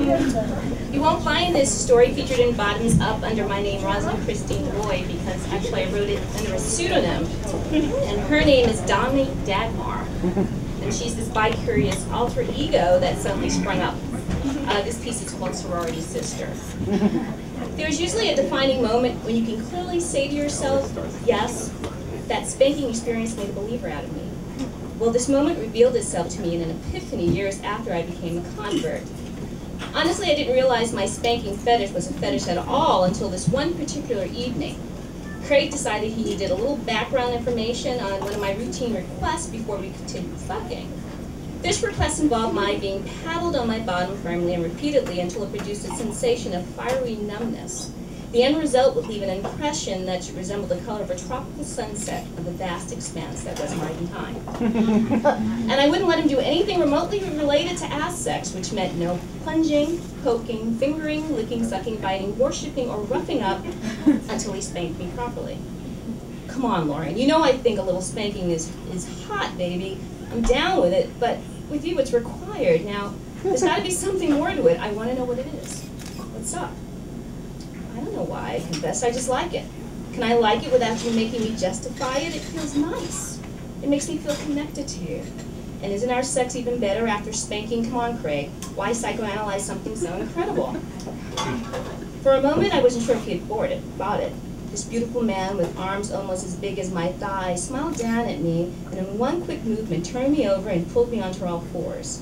You won't find this story featured in Bottoms Up under my name, Rosalind Christine Lloyd, because actually I wrote it under a pseudonym, and her name is Dominique Dagmar, and she's this bi-curious alter ego that suddenly sprung up. This piece is called Sorority Sister. There's usually a defining moment when you can clearly say to yourself, yes, that spanking experience made a believer out of me. Well, this moment revealed itself to me in an epiphany years after I became a convert. Honestly, I didn't realize my spanking fetish was a fetish at all until this one particular evening. Craig decided he needed a little background information on one of my routine requests before we continued fucking. This request involved my being paddled on my bottom firmly and repeatedly until it produced a sensation of fiery numbness. The end result would leave an impression that should resemble the color of a tropical sunset of the vast expanse that was my time. And I wouldn't let him do anything remotely related to ass sex, which meant no plunging, poking, fingering, licking, sucking, biting, worshipping, or roughing up until he spanked me properly. Come on, Lauren, you know I think a little spanking is hot, baby. I'm down with it, but with you it's required. Now, there's got to be something more to it. I want to know what it is. What's up? I don't know why, I confess, I just like it. Can I like it without you making me justify it? It feels nice. It makes me feel connected to you. And isn't our sex even better after spanking? Come on, Craig. Why psychoanalyze something so incredible? For a moment, I wasn't sure if he had bought it. This beautiful man with arms almost as big as my thighs smiled down at me and in one quick movement turned me over and pulled me onto all fours.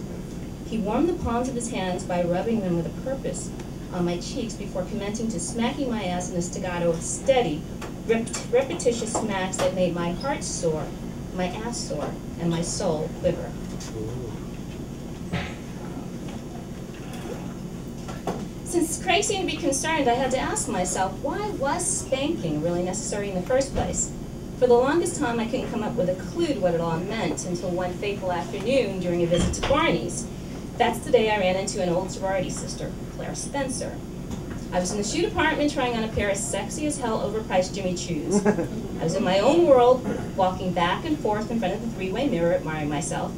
He warmed the palms of his hands by rubbing them with a purpose on my cheeks before commencing to smacking my ass in a staccato of steady, repetitious smacks that made my heart sore, my ass sore, and my soul quiver. Since Craig seemed to be concerned, I had to ask myself, why was spanking really necessary in the first place? For the longest time, I couldn't come up with a clue to what it all meant until one fateful afternoon during a visit to Barney's. That's the day I ran into an old sorority sister, Claire Spencer. I was in the shoe department trying on a pair of sexy as hell overpriced Jimmy Choos. I was in my own world, walking back and forth in front of the three-way mirror, admiring myself.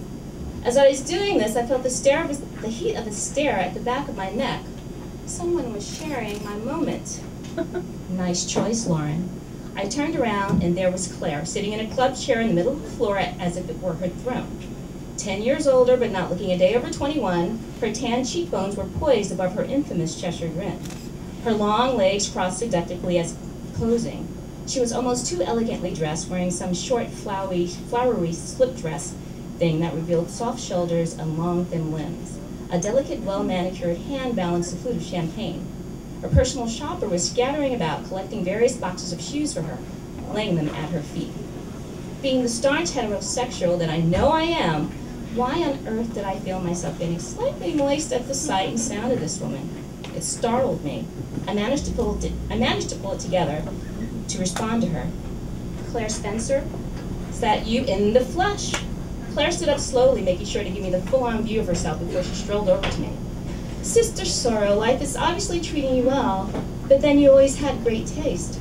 As I was doing this, I felt the heat of a stare at the back of my neck. Someone was sharing my moment. Nice choice, Lauren. I turned around, and there was Claire, sitting in a club chair in the middle of the floor as if it were her throne. 10 years older, but not looking a day over 21, her tan cheekbones were poised above her infamous Cheshire grin. Her long legs crossed seductively as posing. She was almost too elegantly dressed, wearing some short, flowery slip dress thing that revealed soft shoulders and long, thin limbs. A delicate, well-manicured hand balanced a flute of champagne. Her personal shopper was scattering about, collecting various boxes of shoes for her, laying them at her feet. Being the staunch heterosexual that I know I am, why on earth did I feel myself getting slightly moist at the sight and sound of this woman? It startled me. I managed to pull it together to respond to her. Claire Spencer, is that you in the flesh? Claire stood up slowly, making sure to give me the full-on view of herself before she strolled over to me. Sister Sorrow, life is obviously treating you well, but then you always had great taste.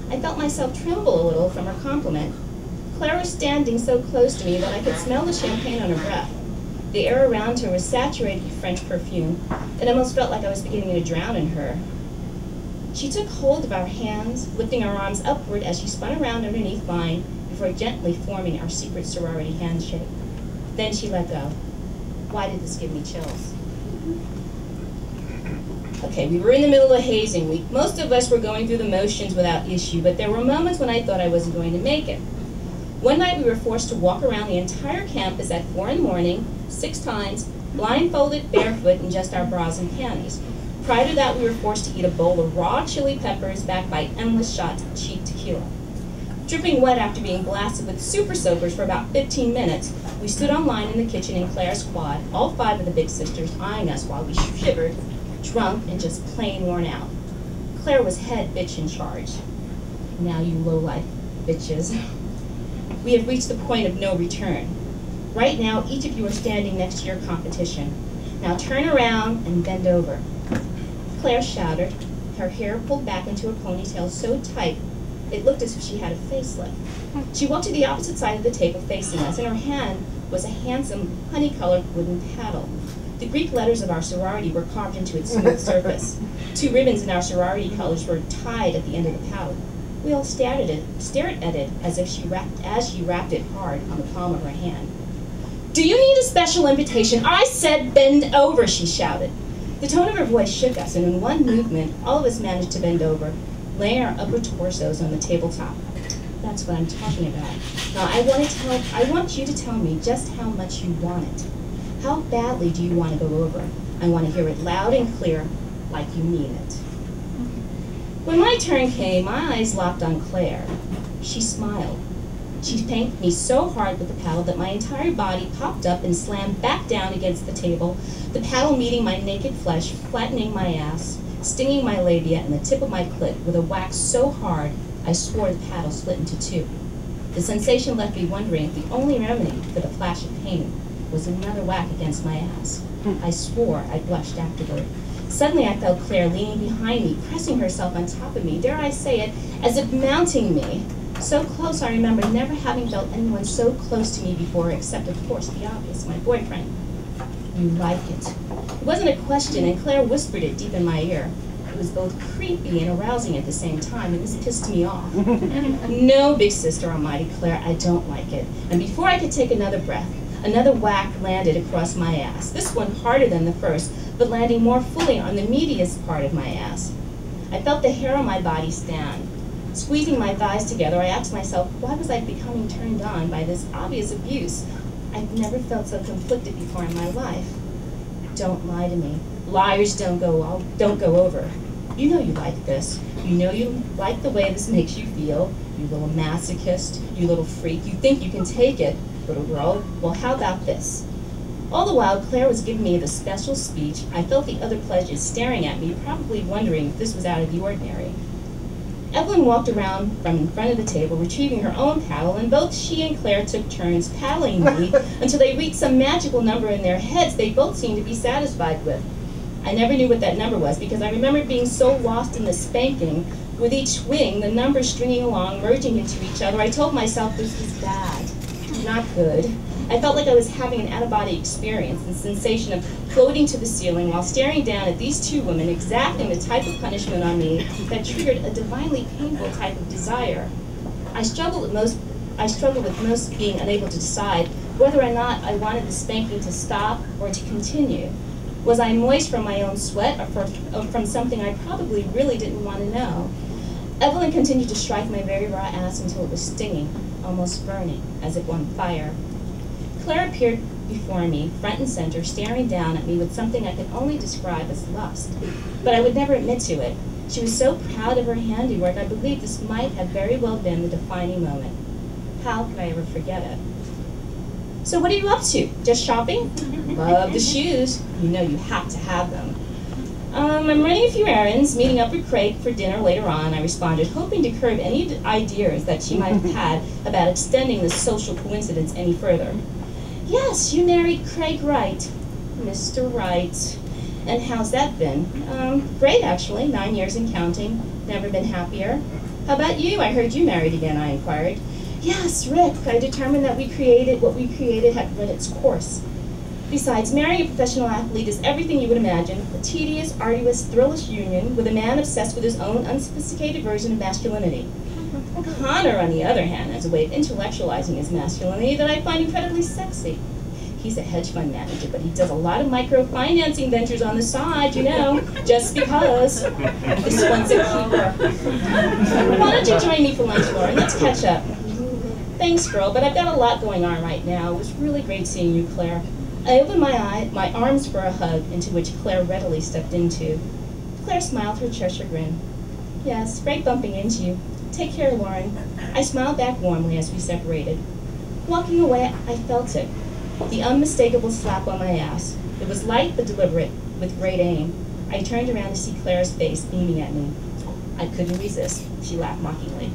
I felt myself tremble a little from her compliment. Claire was standing so close to me that I could smell the champagne on her breath. The air around her was saturated with French perfume. It almost felt like I was beginning to drown in her. She took hold of our hands, lifting our arms upward as she spun around underneath mine before gently forming our secret sorority handshake. Then she let go. Why did this give me chills? Okay, we were in the middle of hazing week. Most of us were going through the motions without issue, but there were moments when I thought I wasn't going to make it. One night we were forced to walk around the entire campus at 4 in the morning, 6 times, blindfolded, barefoot, in just our bras and panties. Prior to that, we were forced to eat a bowl of raw chili peppers backed by endless shots of cheap tequila. Dripping wet after being blasted with super soakers for about 15 minutes, we stood on line in the kitchen in Claire's quad, all 5 of the big sisters eyeing us while we shivered, drunk and just plain worn out. Claire was head bitch in charge. Now you low-life bitches. We have reached the point of no return. Right now, each of you are standing next to your competition. Now turn around and bend over. Claire shouted, her hair pulled back into a ponytail so tight it looked as if she had a facelift. She walked to the opposite side of the table facing us. In her hand was a handsome, honey-colored wooden paddle. The Greek letters of our sorority were carved into its smooth surface. 2 ribbons in our sorority colors were tied at the end of the paddle. We all stared at it as if she wrapped it hard on the palm of her hand. "Do you need a special invitation? I said bend over," she shouted. The tone of her voice shook us, and in one movement, all of us managed to bend over, laying our upper torsos on the tabletop. That's what I'm talking about. Now, I want you to tell me just how much you want it. How badly do you want to go over? I want to hear it loud and clear, like you mean it. When my turn came, my eyes locked on Claire. She smiled. She spanked me so hard with the paddle that my entire body popped up and slammed back down against the table, the paddle meeting my naked flesh, flattening my ass, stinging my labia and the tip of my clit with a whack so hard I swore the paddle split into 2. The sensation left me wondering if the only remedy for the flash of pain was another whack against my ass. I swore I blushed afterward. Suddenly I felt Claire leaning behind me, pressing herself on top of me, dare I say it, as if mounting me. So close I remember never having felt anyone so close to me before, except of course the obvious, my boyfriend. "You like it." It wasn't a question, and Claire whispered it deep in my ear. It was both creepy and arousing at the same time, and this pissed me off. "No, big sister," almighty Claire, "I don't like it." And before I could take another breath, another whack landed across my ass, this one harder than the first, but landing more fully on the meatiest part of my ass. I felt the hair on my body stand. Squeezing my thighs together, I asked myself, why was I becoming turned on by this obvious abuse? I've never felt so conflicted before in my life. Don't lie to me. Liars don't go over. You know you like this. You know you like the way this makes you feel. You little masochist, you little freak. You think you can take it, little girl. Well, how about this? All the while Claire was giving me the special speech, I felt the other pledges staring at me, probably wondering if this was out of the ordinary. Evelyn walked around from in front of the table, retrieving her own paddle, and both she and Claire took turns paddling me until they reached some magical number in their heads they both seemed to be satisfied with. I never knew what that number was because I remembered being so lost in the spanking. With each swing, the numbers stringing along, merging into each other, I told myself this was bad, not good. I felt like I was having an out-of-body experience, the sensation of floating to the ceiling while staring down at these 2 women exacting the type of punishment on me that triggered a divinely painful type of desire. I struggled with most being unable to decide whether or not I wanted the spanking to stop or to continue. Was I moist from my own sweat or from something I probably really didn't want to know? Evelyn continued to strike my very raw ass until it was stinging, almost burning, as if on fire. Claire appeared before me, front and center, staring down at me with something I could only describe as lust, but I would never admit to it. She was so proud of her handiwork, I believe this might have very well been the defining moment. How could I ever forget it? "So what are you up to? Just shopping?" "Love the shoes. You know you have to have them." I'm running a few errands, meeting up with Craig for dinner later on," I responded, hoping to curb any ideas that she might have had about extending this social coincidence any further. "Yes, you married Craig Wright." "Mr. Wright. And how's that been?" Great, actually. 9 years and counting. Never been happier." "How about you? I heard you married again," I inquired. "Yes, Rick. I determined that what we created had run its course. Besides, marrying a professional athlete is everything you would imagine, a tedious, arduous, thrillish union with a man obsessed with his own unsophisticated version of masculinity. Connor, on the other hand, has a way of intellectualizing his masculinity that I find incredibly sexy. He's a hedge fund manager, but he does a lot of microfinancing ventures on the side, you know, just because. This one's a keeper. Why don't you join me for lunch, Lauren? Let's catch up." "Thanks, girl, but I've got a lot going on right now. It was really great seeing you, Claire." I opened my arms for a hug, into which Claire readily stepped into. Claire smiled her Cheshire grin. "Yes, great bumping into you. Take care, Lauren." I smiled back warmly as we separated. Walking away, I felt it. The unmistakable slap on my ass. It was light but deliberate, with great aim. I turned around to see Claire's face beaming at me. I couldn't resist. She laughed mockingly.